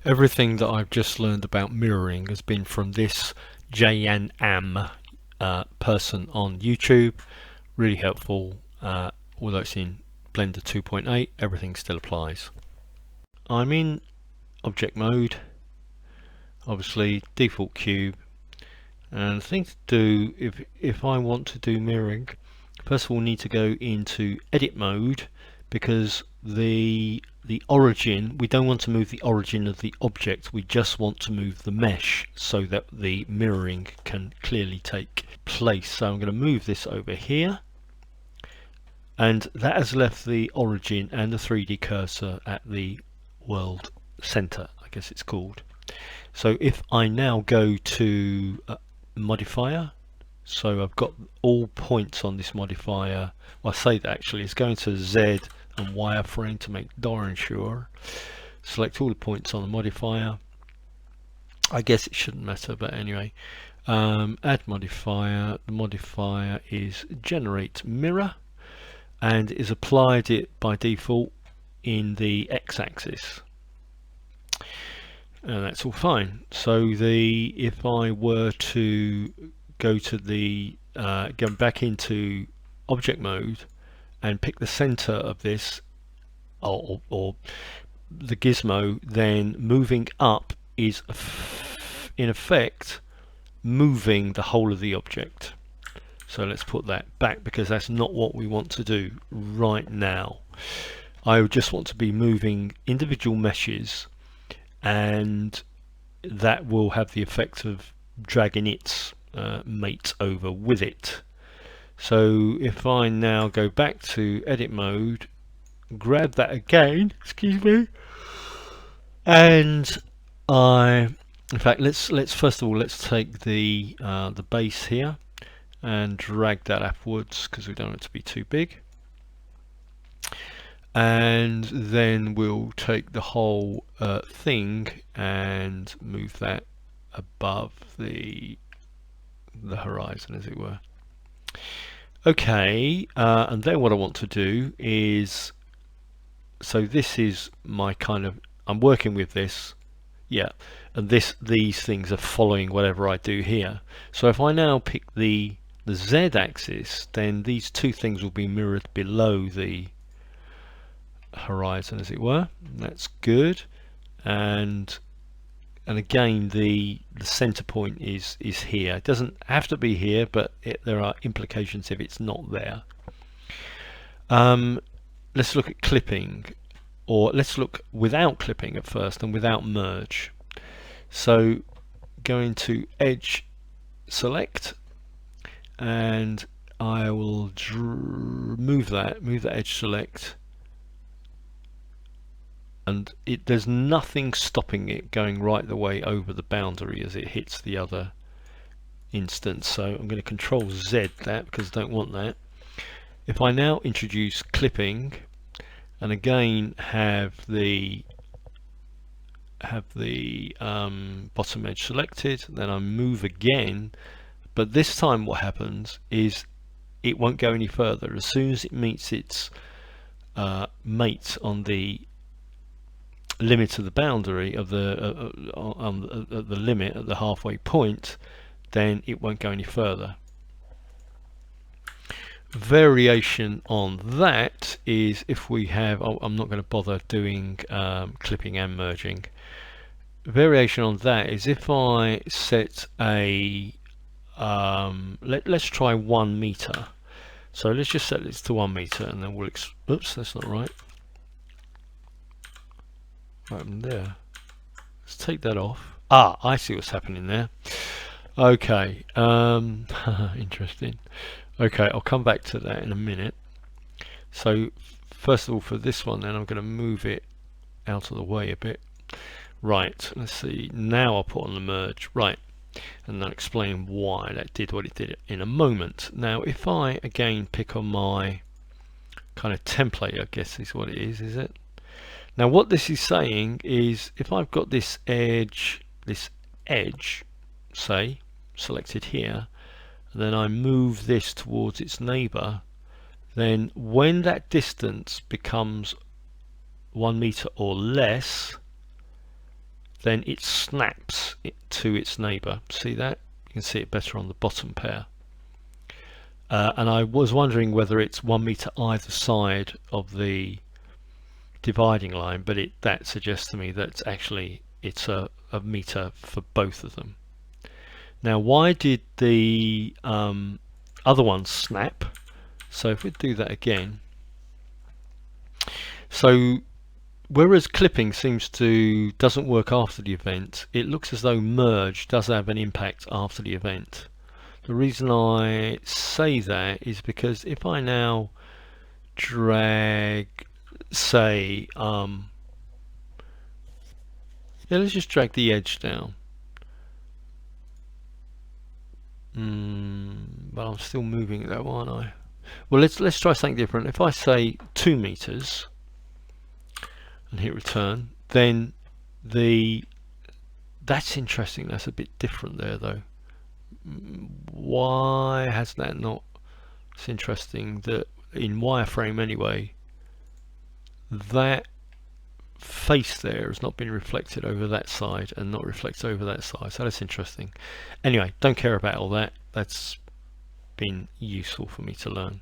Everything that I've just learned about mirroring has been from this JNAM person on YouTube. Really helpful. Although it's in Blender 2.8, everything still applies. I'm in object mode, obviously default cube, and the thing to do if I want to do mirroring, first of all need to go into edit mode, because the origin, we don't want to move the origin of the object, we just want to move the mesh so that the mirroring can clearly take place. So I'm going to move this over here, and that has left the origin and the 3D cursor at the world center, I guess it's called. So if I now go to modifier, so I've got all points on this modifier. Well, I say that actually it's going to Z and wireframe to make darn sure. Select all the points on the modifier. I guess it shouldn't matter, but anyway, add modifier. The modifier is generate mirror and is applied it by default in the x-axis, and that's all fine. So if I were to go to go back into object mode and pick the center of this, or the gizmo, then moving up is in effect moving the whole of the object. So let's put that back, because that's not what we want to do right now. I just want to be moving individual meshes, and that will have the effect of dragging its mate over with it. So if I now go back to edit mode, grab that again, excuse me, and in fact, let's first of all let's take the base here and drag that upwards, because we don't want it to be too big, and then we'll take the whole thing and move that above the horizon, as it were. Okay, and then what I want to do is, so this is my kind of, I'm working with this, yeah, and these things are following whatever I do here. So if I now pick the Z axis, then these two things will be mirrored below the horizon, as it were. That's good. And again, the center point is here. It doesn't have to be here, but there are implications if it's not there. Let's look at clipping, or let's look without clipping at first and without merge. So going to edge select, and I will move that edge select, and there's nothing stopping it going right the way over the boundary as it hits the other instance. So I'm going to control Z that, because I don't want that. If I now introduce clipping, and again have the bottom edge selected, then I move again, but this time what happens is it won't go any further. As soon as it meets its mate on the limit of the boundary of the limit at the halfway point, then it won't go any further. Variation on that is if we have, I'm not going to bother doing clipping and merging. Variation on that is if I set a let's try 1 meter. So let's just set this to 1 meter, and then we'll oops, that's not right. What happened there? Let's take that off. Ah, I see what's happening there. Okay, interesting. Okay, I'll come back to that in a minute. So first of all, for this one, then I'm going to move it out of the way a bit. Right, let's see. Now I'll put on the merge. Right, and I'll explain why that did what it did in a moment. Now, if I again pick on my kind of template, I guess is what it is it? Now, what this is saying is if I've got this edge, say, selected here, then I move this towards its neighbor, then when that distance becomes 1 meter or less, then it snaps it to its neighbour. See that? You can see it better on the bottom pair. And I was wondering whether it's 1 meter either side of the dividing line, but that suggests to me that actually it's a meter for both of them. Now, why did the other one snap? So if we do that again, so whereas clipping doesn't work after the event, it looks as though merge does have an impact after the event. The reason I say that is because if I now drag, say, yeah, let's just drag the edge down. But I'm still moving it though, aren't I? Well, let's try something different. If I say 2 meters and hit return, then that's interesting. That's a bit different there though. Why has that not? It's interesting that in wireframe anyway, that face there has not been reflected over that side and not reflected over that side, so that's interesting. Anyway, don't care about all that. That's been useful for me to learn.